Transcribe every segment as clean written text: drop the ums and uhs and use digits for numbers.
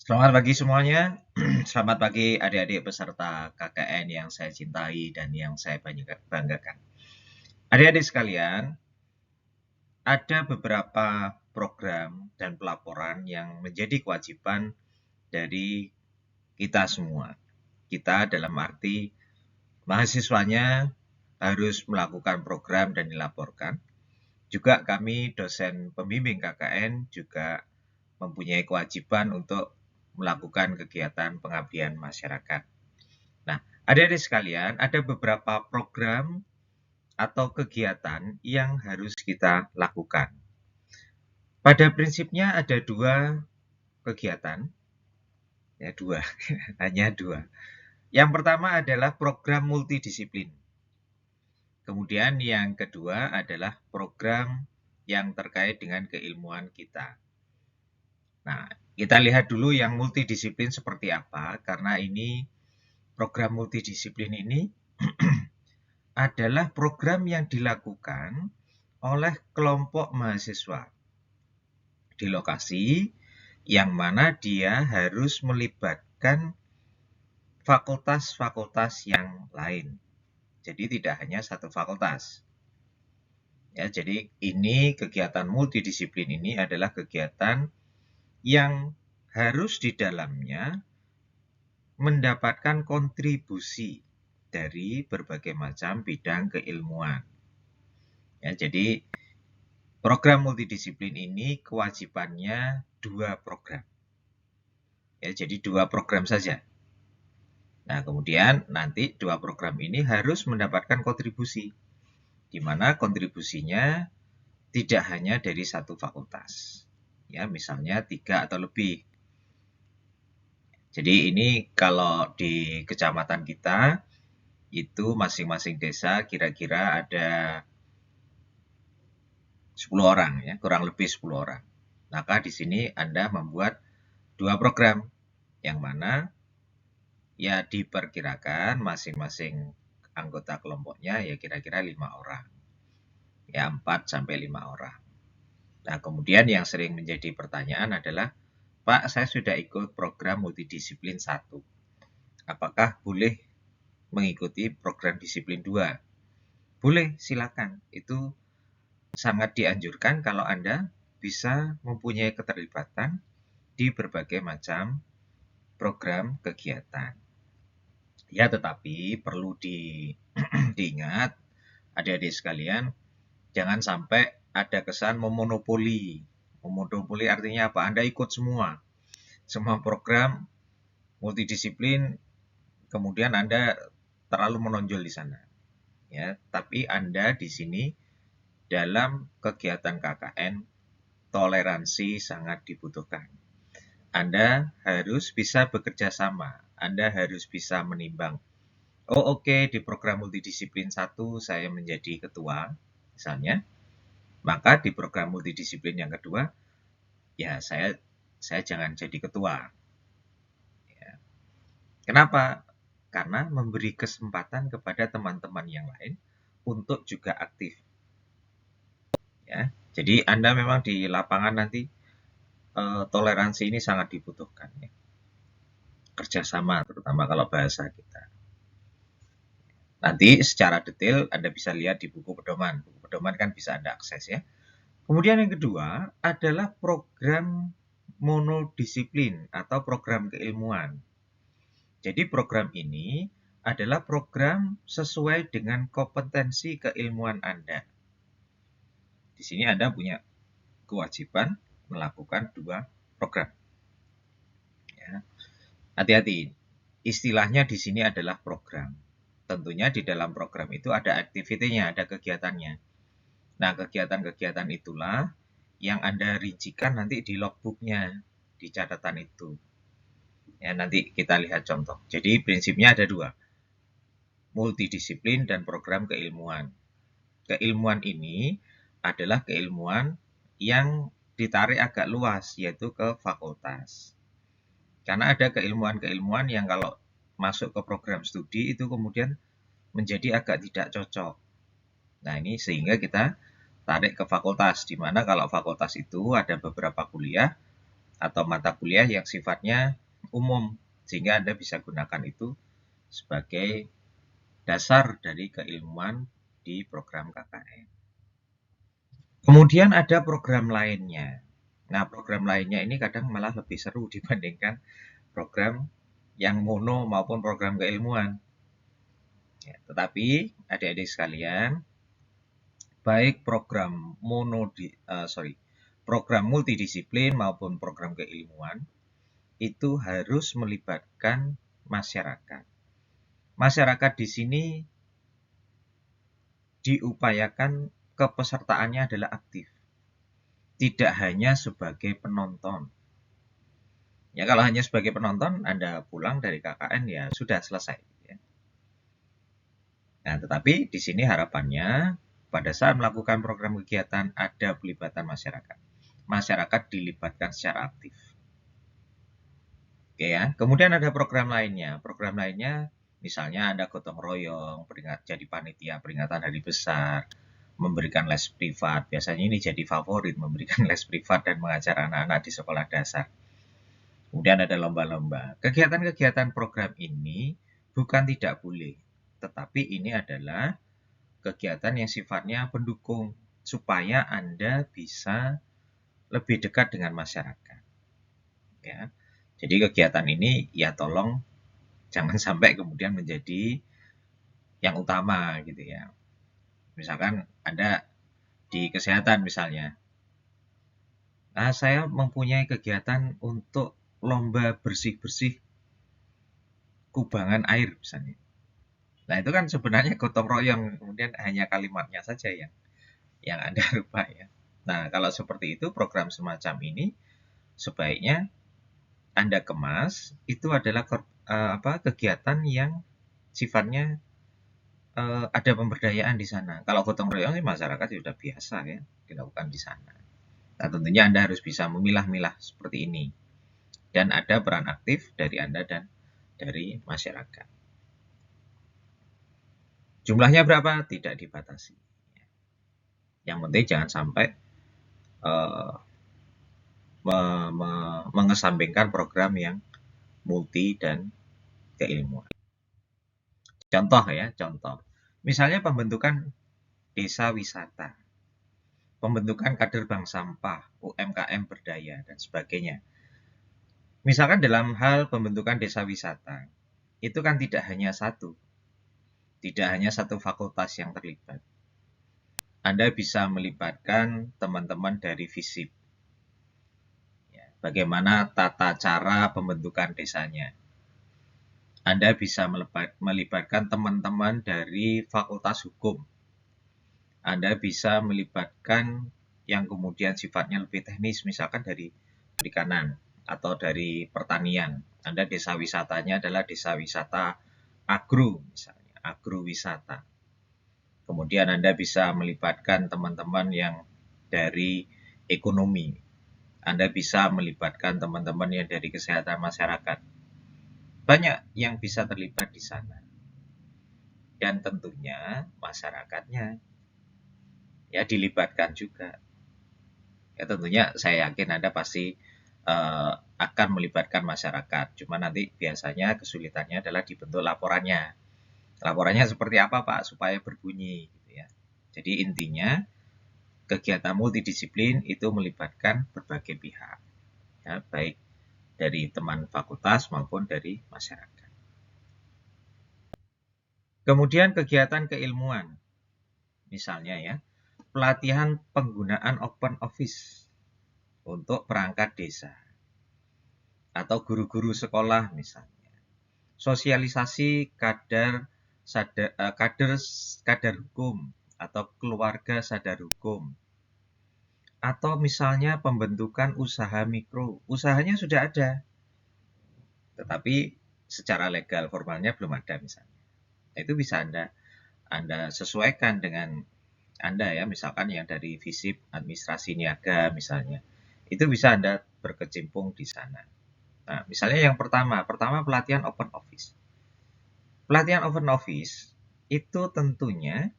Selamat pagi semuanya. Selamat pagi adik-adik peserta KKN yang saya cintai dan yang saya banggakan. Adik-adik sekalian, ada beberapa program dan pelaporan yang menjadi kewajiban dari kita semua. Kita dalam arti mahasiswanya harus melakukan program dan dilaporkan. Juga kami dosen pembimbing KKN juga mempunyai kewajiban untuk melakukan kegiatan pengabdian masyarakat. Nah, adik-adik sekalian, ada beberapa program atau kegiatan yang harus kita lakukan. Pada prinsipnya ada dua kegiatan, ya dua, hanya dua. Yang pertama adalah program multidisiplin. Kemudian yang kedua adalah program yang terkait dengan keilmuan kita. Nah, kita lihat dulu yang multidisiplin seperti apa, karena ini program multidisiplin ini adalah program yang dilakukan oleh kelompok mahasiswa di lokasi yang mana dia harus melibatkan fakultas-fakultas yang lain. Jadi tidak hanya satu fakultas. Ya, jadi ini kegiatan multidisiplin ini adalah kegiatan yang harus di dalamnya mendapatkan kontribusi dari berbagai macam bidang keilmuan. Ya, jadi program multidisiplin ini kewajibannya dua program. Ya, jadi dua program saja. Nah, kemudian nanti dua program ini harus mendapatkan kontribusi, di mana kontribusinya tidak hanya dari satu fakultas. Ya, misalnya 3 atau lebih. Jadi ini kalau di kecamatan kita, itu masing-masing desa kira-kira ada 10 orang, ya, kurang lebih 10 orang. Maka di sini Anda membuat dua program, yang mana ya diperkirakan masing-masing anggota kelompoknya ya kira-kira 5 orang. Ya 4 sampai 5 orang. Nah, kemudian yang sering menjadi pertanyaan adalah, Pak, saya sudah ikut program multidisiplin 1. Apakah boleh mengikuti program disiplin 2? Boleh, silakan. Itu sangat dianjurkan kalau Anda bisa mempunyai keterlibatan di berbagai macam program kegiatan. Ya, tetapi perlu diingat, adik-adik sekalian, jangan sampai ada kesan memonopoli. Memonopoli artinya apa? Anda ikut semua program multidisiplin, kemudian Anda terlalu menonjol di sana. Ya, tapi Anda di sini dalam kegiatan KKN, toleransi sangat dibutuhkan. Anda harus bisa bekerja sama. Anda harus bisa menimbang. Oh, oke, di program multidisiplin 1 saya menjadi ketua, misalnya. Maka di program multidisiplin yang kedua, ya saya jangan jadi ketua. Ya. Kenapa? Karena memberi kesempatan kepada teman-teman yang lain untuk juga aktif. Ya, jadi Anda memang di lapangan nanti toleransi ini sangat dibutuhkan. Ya. Kerjasama, terutama kalau bahasa kita. Nanti secara detail Anda bisa lihat di buku pedoman. Buku pedoman kan bisa Anda akses ya. Kemudian yang kedua adalah program monodisiplin atau program keilmuan. Jadi program ini adalah program sesuai dengan kompetensi keilmuan Anda. Di sini Anda punya kewajiban melakukan dua program. Ya. Hati-hati, istilahnya di sini adalah program. Tentunya di dalam program itu ada aktivitinya, ada kegiatannya. Nah, kegiatan-kegiatan itulah yang Anda rincikan nanti di logbooknya, di catatan itu. Ya, nanti kita lihat contoh. Jadi prinsipnya ada dua, multidisiplin dan program keilmuan. Keilmuan ini adalah keilmuan yang ditarik agak luas, yaitu ke fakultas. Karena ada keilmuan-keilmuan yang kalau masuk ke program studi itu kemudian menjadi agak tidak cocok. Nah, ini sehingga kita tarik ke fakultas, di mana kalau fakultas itu ada beberapa kuliah, atau mata kuliah yang sifatnya umum, sehingga Anda bisa gunakan itu sebagai dasar dari keilmuan di program KKN. Kemudian ada program lainnya. Nah, program lainnya ini kadang malah lebih seru dibandingkan program yang mono maupun program keilmuan. Ya, tetapi adik-adik sekalian, baik program program multidisiplin maupun program keilmuan itu harus melibatkan masyarakat. Masyarakat di sini diupayakan kepesertaannya adalah aktif, tidak hanya sebagai penonton. Ya, kalau hanya sebagai penonton, Anda pulang dari KKN ya sudah selesai. Ya. Nah, tetapi di sini harapannya pada saat melakukan program kegiatan ada pelibatan masyarakat. Masyarakat dilibatkan secara aktif. Oke ya. Kemudian ada program lainnya. Program lainnya misalnya ada gotong royong, jadi panitia peringatan hari besar, memberikan les privat. Biasanya ini jadi favorit, memberikan les privat dan mengajar anak-anak di sekolah dasar. Kemudian ada lomba-lomba. Kegiatan-kegiatan program ini bukan tidak boleh, tetapi ini adalah kegiatan yang sifatnya pendukung supaya Anda bisa lebih dekat dengan masyarakat. Ya. Jadi kegiatan ini ya tolong jangan sampai kemudian menjadi yang utama gitu ya. Misalkan Anda di kesehatan misalnya. Nah, saya mempunyai kegiatan untuk lomba bersih-bersih kubangan air misalnya. Nah, itu kan sebenarnya gotong royong, kemudian hanya kalimatnya saja yang Anda rubah ya. Nah, kalau seperti itu program semacam ini sebaiknya Anda kemas itu adalah kegiatan yang sifatnya ada pemberdayaan di sana. Kalau gotong royong masyarakat sudah biasa ya dilakukan di sana. Nah, tentunya Anda harus bisa memilah-milah seperti ini. Dan ada peran aktif dari Anda dan dari masyarakat. Jumlahnya berapa? Tidak dibatasi. Yang penting jangan sampai mengesampingkan program yang multi dan keilmuan. Contoh ya, contoh. Misalnya pembentukan desa wisata, pembentukan kader bank sampah, UMKM berdaya, dan sebagainya. Misalkan dalam hal pembentukan desa wisata, itu kan tidak hanya satu fakultas yang terlibat. Anda bisa melibatkan teman-teman dari FISIP. Bagaimana tata cara pembentukan desanya. Anda bisa melibatkan teman-teman dari Fakultas Hukum. Anda bisa melibatkan yang kemudian sifatnya lebih teknis, misalkan dari perikanan atau dari pertanian. Anda desa wisatanya adalah desa wisata agro, misalnya, agrowisata. Kemudian Anda bisa melibatkan teman-teman yang dari ekonomi. Anda bisa melibatkan teman-teman yang dari kesehatan masyarakat. Banyak yang bisa terlibat di sana. Dan tentunya masyarakatnya ya dilibatkan juga. Ya tentunya saya yakin Anda pasti akan melibatkan masyarakat. Cuma nanti biasanya kesulitannya adalah dibentuk laporannya. Laporannya seperti apa Pak supaya berbunyi gitu ya. Jadi intinya kegiatan multidisiplin itu melibatkan berbagai pihak, ya, baik dari teman fakultas maupun dari masyarakat. Kemudian kegiatan keilmuan, misalnya ya, pelatihan penggunaan Open Office untuk perangkat desa, atau guru-guru sekolah misalnya, sosialisasi kader hukum atau keluarga sadar hukum. Atau misalnya pembentukan usaha mikro. Usahanya sudah ada, tetapi secara legal formalnya belum ada misalnya. Itu bisa Anda sesuaikan dengan Anda ya, misalkan yang dari FISIP administrasi niaga misalnya. Itu bisa Anda berkecimpung di sana. Nah, misalnya yang pertama pelatihan Open Office. Pelatihan Open Office itu tentunya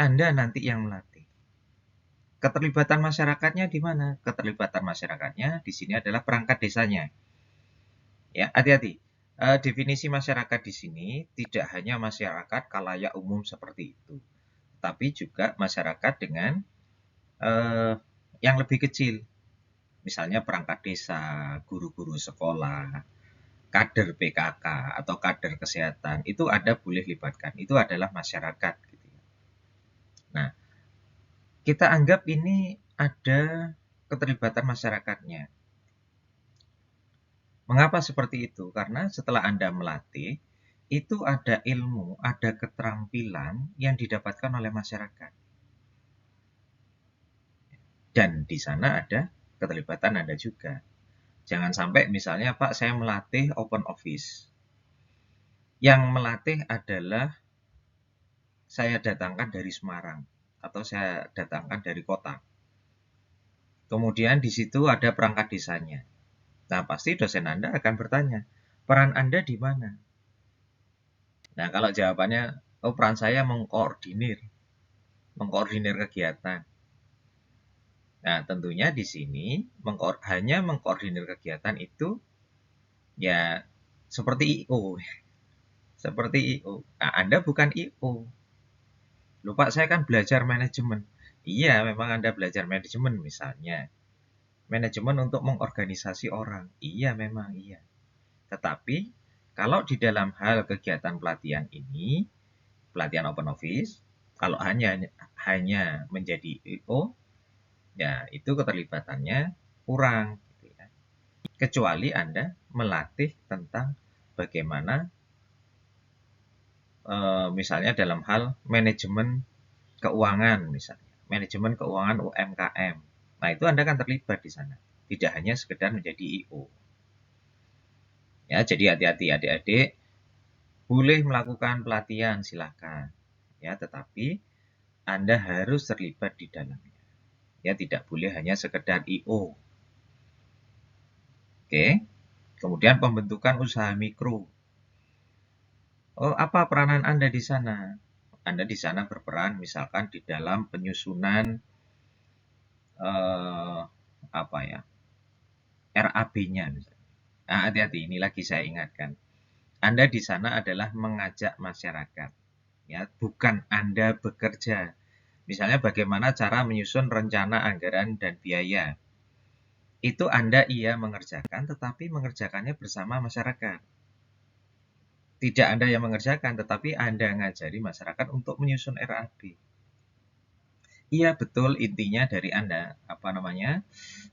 Anda nanti yang melatih. keterlibatan masyarakatnya di mana? Keterlibatan masyarakatnya di sini adalah perangkat desanya. Ya, hati-hati. Definisi masyarakat di sini tidak hanya masyarakat khalayak umum seperti itu, tapi juga masyarakat dengan yang lebih kecil. Misalnya perangkat desa, guru-guru sekolah, kader PKK atau kader kesehatan, itu ada boleh libatkan. Itu adalah masyarakat. Gitu ya. Nah, kita anggap ini ada keterlibatan masyarakatnya. Mengapa seperti itu? Karena setelah Anda melatih, itu ada ilmu, ada keterampilan yang didapatkan oleh masyarakat. Dan di sana ada keterlibatan Anda juga. Jangan sampai misalnya, Pak, saya melatih open office. Yang melatih adalah saya datangkan dari Semarang atau saya datangkan dari kota. Kemudian di situ ada perangkat desanya. Nah, pasti dosen Anda akan bertanya, peran Anda di mana? Nah, kalau jawabannya, oh peran saya mengkoordinir kegiatan. Nah, tentunya di sini hanya mengkoordinir kegiatan itu ya seperti IO. Seperti IO. Nah, Anda bukan IO. Lupa saya kan belajar manajemen. Iya, memang Anda belajar manajemen misalnya. Manajemen untuk mengorganisasi orang. Iya, memang iya. Tetapi kalau di dalam hal kegiatan pelatihan ini, pelatihan open office, kalau hanya menjadi IO, ya itu keterlibatannya kurang. Gitu ya. Kecuali Anda melatih tentang bagaimana misalnya dalam hal manajemen keuangan misalnya, manajemen keuangan UMKM. Nah, itu Anda kan terlibat di sana. Tidak hanya sekedar menjadi IO. Ya, jadi hati-hati adik-adik, boleh melakukan pelatihan silakan. Ya, tetapi Anda harus terlibat di dalamnya. Ya, tidak boleh hanya sekedar IO. Oke. Kemudian pembentukan usaha mikro. Oh, apa peranan Anda di sana? Anda di sana berperan misalkan di dalam penyusunan apa ya? RAB-nya misalnya. Nah, hati-hati, ini lagi saya ingatkan. Anda di sana adalah mengajak masyarakat, ya, bukan Anda bekerja. Misalnya bagaimana cara menyusun rencana anggaran dan biaya. Itu Anda iya mengerjakan, tetapi mengerjakannya bersama masyarakat. Tidak Anda yang mengerjakan, tetapi Anda ngajari masyarakat untuk menyusun RAB. Iya, betul, intinya dari Anda,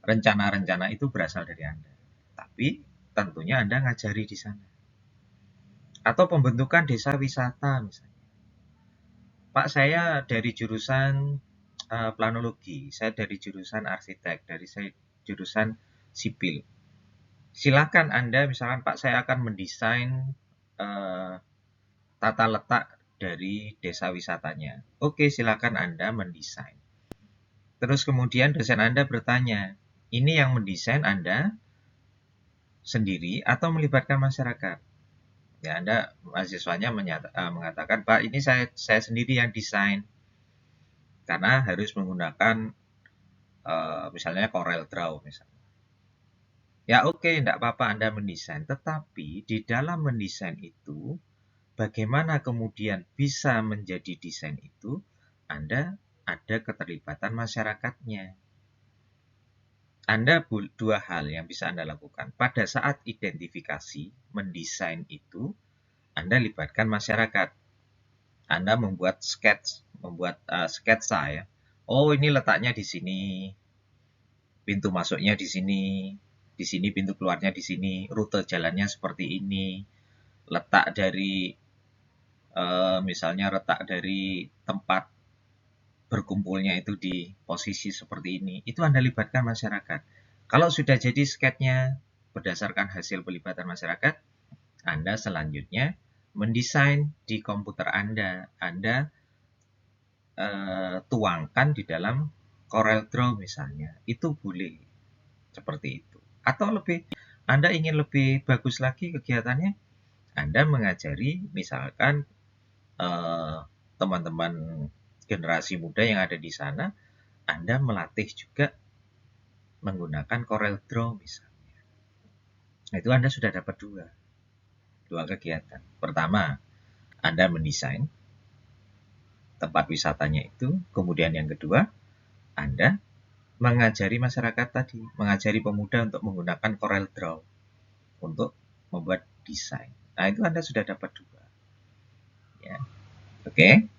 rencana-rencana itu berasal dari Anda. Tapi tentunya Anda ngajari di sana. Atau pembentukan desa wisata misalnya. Pak, saya dari jurusan planologi, saya dari jurusan arsitek, dari saya jurusan sipil. Silakan Anda, misalkan Pak, saya akan mendesain tata letak dari desa wisatanya. Oke, silakan Anda mendesain. Terus kemudian dosen Anda bertanya, ini yang mendesain Anda sendiri atau melibatkan masyarakat? Ya, Anda mahasiswanya mengatakan, Pak, ini saya sendiri yang desain. Karena harus menggunakan misalnya Corel Draw misalnya. Ya oke, tidak apa-apa Anda mendesain. Tetapi di dalam mendesain itu, bagaimana kemudian bisa menjadi desain itu, Anda ada keterlibatan masyarakatnya. Anda dua hal yang bisa Anda lakukan. Pada saat identifikasi, mendesain itu, Anda libatkan masyarakat. Anda membuat sketsa ya. Oh, ini letaknya di sini, pintu masuknya di sini pintu keluarnya di sini, rute jalannya seperti ini, letak dari misalnya letak dari tempat berkumpulnya itu di posisi seperti ini. Itu Anda libatkan masyarakat. Kalau sudah jadi sketnya berdasarkan hasil pelibatan masyarakat, Anda selanjutnya mendesain di komputer Anda. Anda tuangkan di dalam Corel Draw misalnya. Itu boleh seperti itu. Atau Anda ingin lebih bagus lagi kegiatannya, Anda mengajari misalkan teman-teman generasi muda yang ada di sana Anda melatih juga menggunakan CorelDRAW misalnya. Nah, itu Anda sudah dapat dua kegiatan. Pertama, Anda mendesain tempat wisatanya itu. Kemudian yang kedua, Anda mengajari masyarakat tadi, mengajari pemuda untuk menggunakan CorelDRAW untuk membuat desain. Nah, itu Anda sudah dapat dua. Ya. Oke.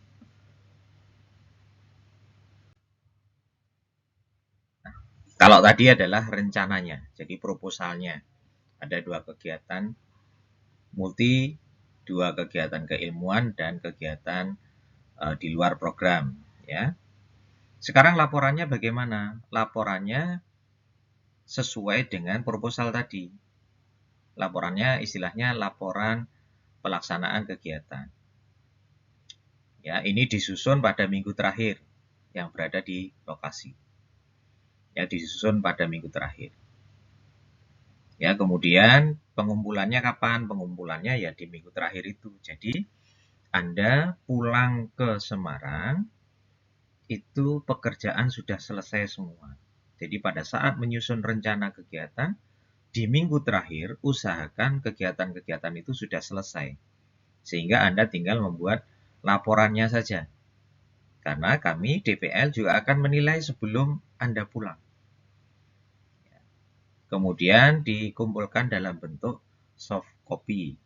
Kalau tadi adalah rencananya, jadi proposalnya. Ada dua kegiatan multi, dua kegiatan keilmuan dan kegiatan di luar program, ya. Sekarang laporannya bagaimana? Laporannya sesuai dengan proposal tadi. Laporannya istilahnya laporan pelaksanaan kegiatan. Ya, ini disusun pada minggu terakhir yang berada di lokasi. Ya, disusun pada minggu terakhir. Ya, kemudian pengumpulannya kapan? Pengumpulannya ya di minggu terakhir itu. Jadi, Anda pulang ke Semarang, itu pekerjaan sudah selesai semua. Jadi pada saat menyusun rencana kegiatan, di minggu terakhir usahakan kegiatan-kegiatan itu sudah selesai. Sehingga Anda tinggal membuat laporannya saja. Karena kami DPL juga akan menilai sebelum Anda pulang. Kemudian dikumpulkan dalam bentuk soft copy.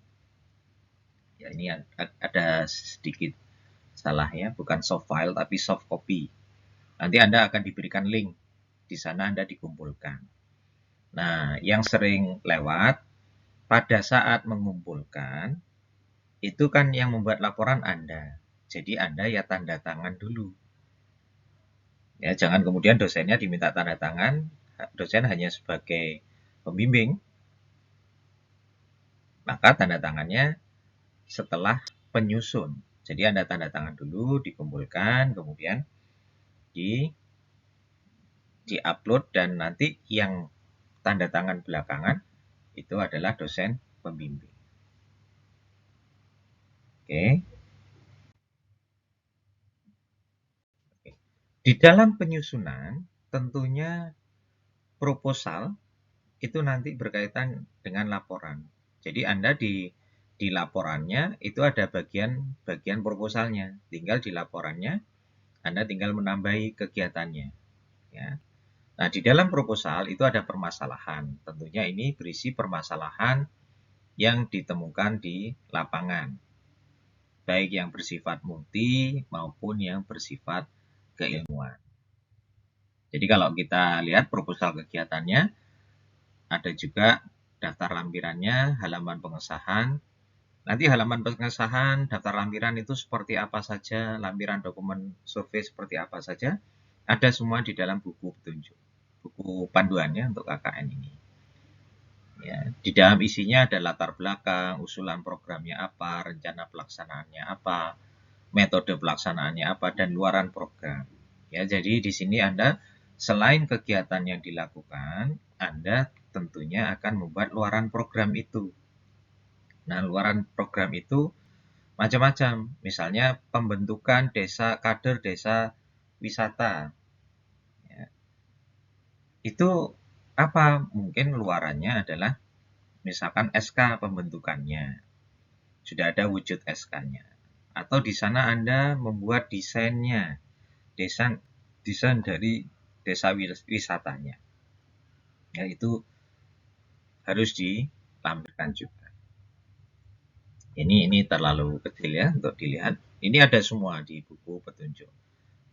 Ya, ini ada sedikit salah ya, bukan soft file tapi soft copy. Nanti Anda akan diberikan link. Di sana Anda dikumpulkan. Nah, yang sering lewat pada saat mengumpulkan itu kan yang membuat laporan Anda. Jadi Anda ya tanda tangan dulu. Ya, jangan kemudian dosennya diminta tanda tangan, dosen hanya sebagai pembimbing. Maka tanda tangannya setelah penyusun. Jadi Anda tanda tangan dulu, dikumpulkan, kemudian di-upload dan nanti yang tanda tangan belakangan itu adalah dosen pembimbing. Oke. Di dalam penyusunan tentunya proposal itu nanti berkaitan dengan laporan. Jadi Anda di laporannya itu ada bagian proposalnya. Tinggal di laporannya Anda tinggal menambahi kegiatannya. Ya. Nah, di dalam proposal itu ada permasalahan. Tentunya ini berisi permasalahan yang ditemukan di lapangan. Baik yang bersifat multi maupun yang bersifat keilmuan. Jadi kalau kita lihat proposal kegiatannya, ada juga daftar lampirannya, halaman pengesahan. Nanti halaman pengesahan, daftar lampiran itu seperti apa saja, lampiran dokumen survei seperti apa saja, ada semua di dalam buku petunjuk, buku panduannya untuk KKN ini. Ya, di dalam isinya ada latar belakang, usulan programnya apa, rencana pelaksanaannya apa, metode pelaksanaannya apa, dan luaran program. Ya, jadi di sini Anda selain kegiatan yang dilakukan, Anda tentunya akan membuat luaran program itu. Nah, luaran program itu macam-macam. Misalnya pembentukan desa, kader desa wisata. Ya. Itu apa? Mungkin luarannya adalah misalkan SK pembentukannya. Sudah ada wujud SK-nya. Atau di sana Anda membuat desainnya. Desain dari desa wisatanya. Ya, itu harus dilampirkan juga. Ini terlalu kecil ya untuk dilihat. Ini ada semua di buku petunjuk.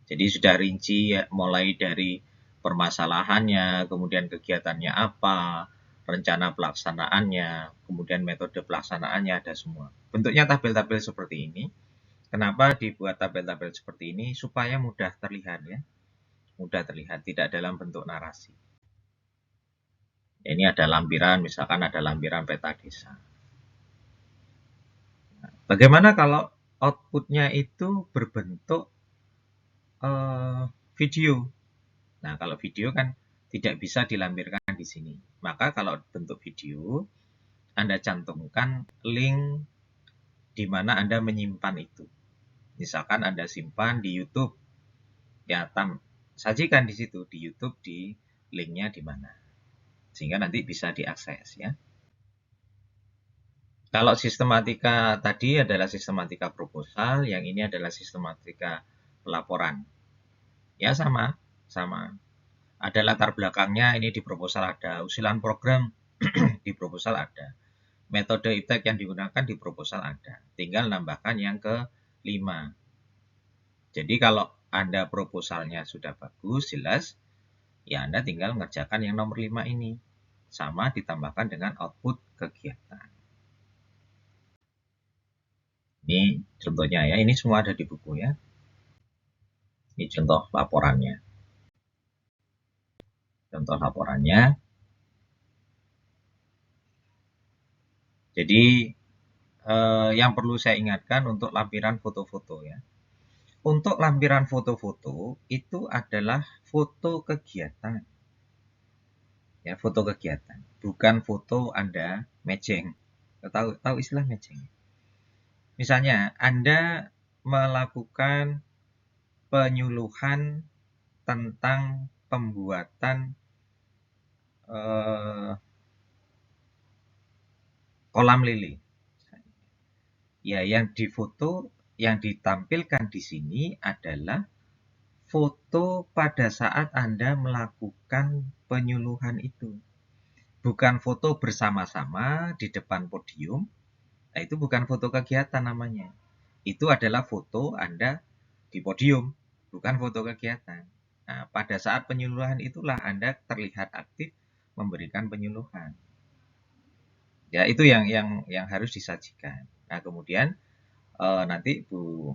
Jadi sudah rinci ya, mulai dari permasalahannya, kemudian kegiatannya apa, rencana pelaksanaannya, kemudian metode pelaksanaannya ada semua. Bentuknya tabel-tabel seperti ini. Kenapa dibuat tabel-tabel seperti ini? Supaya mudah terlihat ya. Mudah terlihat, tidak dalam bentuk narasi. Ini ada lampiran, misalkan ada lampiran peta desa. Bagaimana kalau outputnya itu berbentuk video? Nah, kalau video kan tidak bisa dilampirkan di sini. Maka kalau bentuk video, Anda cantumkan link di mana Anda menyimpan itu. Misalkan Anda simpan di YouTube, ya sajikan di situ, di YouTube, di linknya di mana. Sehingga nanti bisa diakses ya. Kalau sistematika tadi adalah sistematika proposal, yang ini adalah sistematika pelaporan. Ya sama. Ada latar belakangnya, ini di proposal ada, usulan program di proposal ada. Metode IPTEK yang digunakan di proposal ada. Tinggal nambahkan yang ke-5. Jadi kalau Anda proposalnya sudah bagus, jelas, ya Anda tinggal ngerjakan yang nomor 5 ini. Sama ditambahkan dengan output kegiatan. Ini contohnya ya, ini semua ada di buku ya. Ini contoh laporannya. Contoh laporannya. Jadi yang perlu saya ingatkan untuk lampiran foto-foto ya. Untuk lampiran foto-foto itu adalah foto kegiatan. Ya, foto kegiatan, bukan foto Anda matching. Tahu istilah matching? Misalnya Anda melakukan penyuluhan tentang pembuatan kolam lele. Ya, yang difoto, yang ditampilkan di sini adalah foto pada saat Anda melakukan penyuluhan itu. Bukan foto bersama-sama di depan podium. Nah, itu bukan foto kegiatan namanya. Itu adalah foto Anda di podium, bukan foto kegiatan. Nah, pada saat penyuluhan itulah Anda terlihat aktif memberikan penyuluhan. Ya, itu yang harus disajikan. Nah, kemudian nanti Bu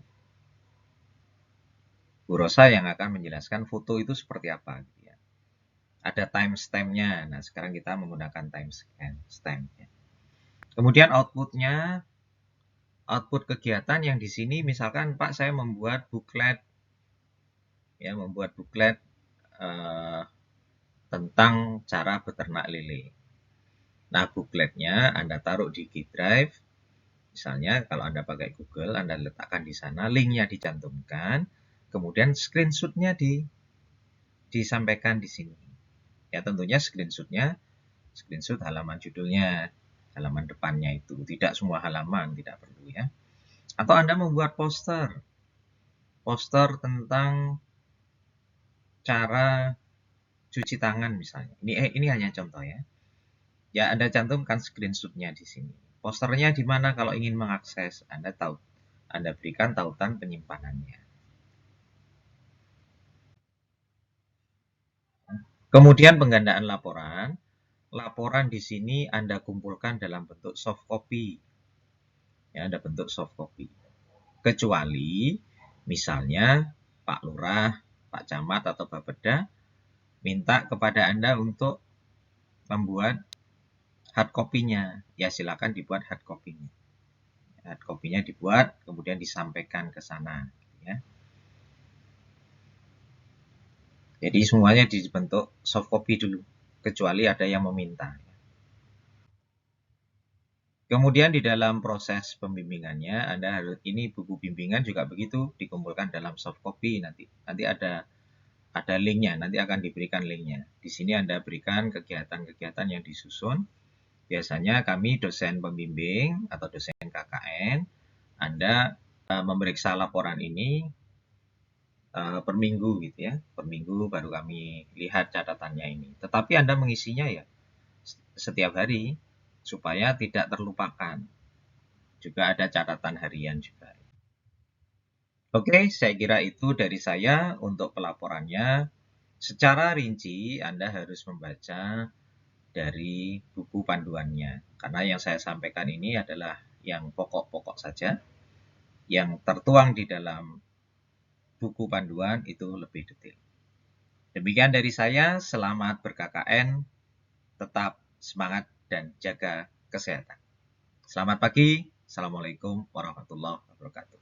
Rosa yang akan menjelaskan foto itu seperti apa. Gitu ya. Ada timestamp-nya. Nah, sekarang kita menggunakan timestamp. Ya. Kemudian output-nya, output kegiatan yang di sini misalkan Pak saya membuat buklet, ya membuat buklet tentang cara beternak lele. Nah, bukletnya Anda taruh di G Drive. Misalnya kalau Anda pakai Google, Anda letakkan di sana, linknya dicantumkan, kemudian screenshot-nya disampaikan di sini. Ya tentunya screenshot halaman judulnya, halaman depannya itu. Tidak semua halaman, tidak perlu ya. Atau Anda membuat poster tentang cara cuci tangan misalnya. Ini hanya contoh ya. Ya, Anda cantumkan screenshot-nya di sini. Posternya di mana kalau ingin mengakses? Anda berikan tautan penyimpanannya. Kemudian penggandaan laporan. Laporan di sini Anda kumpulkan dalam bentuk soft copy. Ya, ada bentuk soft copy. Kecuali misalnya Pak Lurah, Pak Camat atau Bapeda minta kepada Anda untuk membuat hard copy-nya. Ya silakan dibuat hard copy-nya. Hard copy-nya dibuat, kemudian disampaikan ke sana. Ya. Jadi semuanya dibentuk soft copy dulu, kecuali ada yang meminta. Kemudian di dalam proses pembimbingannya, Anda harus, ini buku bimbingan juga begitu, dikumpulkan dalam soft copy nanti. Nanti ada linknya, nanti akan diberikan linknya. Di sini Anda berikan kegiatan-kegiatan yang disusun. Biasanya kami dosen pembimbing atau dosen KKN, Anda memeriksa laporan ini per minggu gitu ya. Per minggu baru kami lihat catatannya ini. Tetapi Anda mengisinya ya setiap hari supaya tidak terlupakan. Juga ada catatan harian juga. Oke, saya kira itu dari saya untuk pelaporannya. Secara rinci Anda harus membaca dari buku panduannya. Karena yang saya sampaikan ini adalah yang pokok-pokok saja. Yang tertuang di dalam buku panduan itu lebih detail. Demikian dari saya, selamat ber-KKN, tetap semangat dan jaga kesehatan. Selamat pagi, Assalamualaikum warahmatullahi wabarakatuh.